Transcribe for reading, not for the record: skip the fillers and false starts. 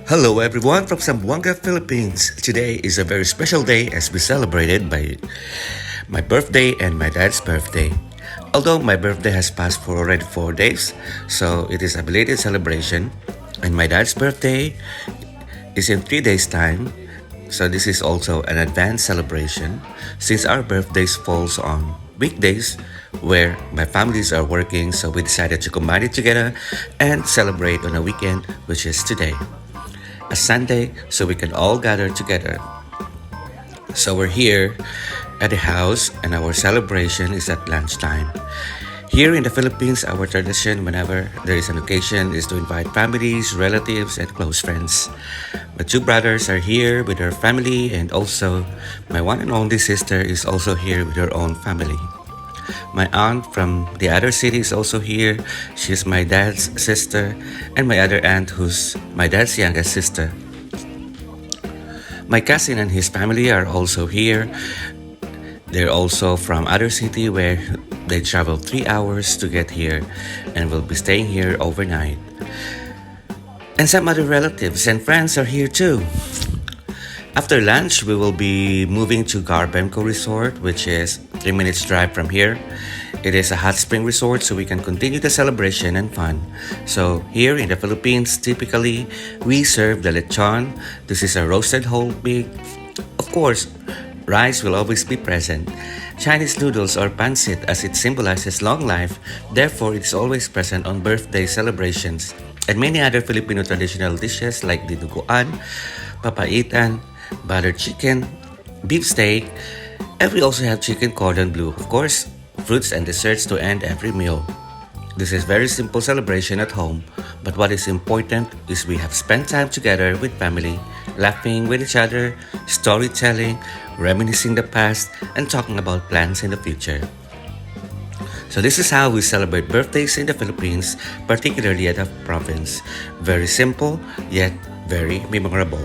Hello everyone from Zamboanga, Philippines. Today is a very special day as we celebrated my birthday and my dad's birthday. Although my birthday has passed for already 4 days, so it is a belated celebration. And my dad's birthday is in 3 days' time, so this is also an advanced celebration since our birthdays falls on weekdays where my families are working, so we decided to combine it together and celebrate on a weekend, which is today a Sunday, so we can all gather together. So we're here at the house, and our celebration is at lunchtime. Here in the Philippines, our tradition whenever there is an occasion is to invite families, relatives, and close friends. My two brothers are here with their family, and also my one and only sister is also here with her own family. My aunt from the other city is also here. She's my dad's sister, and my other aunt, who's my dad's youngest sister. My cousin and his family are also here. They're also from other city where they travel 3 hours to get here and will be staying here overnight. And some other relatives and friends are here too. After lunch, we will be moving to Garbemco Resort, which is 3 minutes drive from here. It is a hot spring resort, so we can continue the celebration and fun. So here in the Philippines, typically we serve the lechon. This is a roasted whole pig. Of course, rice will always be present. Chinese noodles or pancit, as it symbolizes long life, therefore it is always present on birthday celebrations. And many other Filipino traditional dishes like dinuguan, papaitan, buttered chicken, beef steak, and we also have chicken cordon bleu. Of course, fruits and desserts to end every meal. This is very simple celebration at home, but what is important is we have spent time together with family, laughing with each other, storytelling, reminiscing the past, and talking about plans in the future. So this is how we celebrate birthdays in the Philippines, particularly at the province. Very simple, yet very memorable.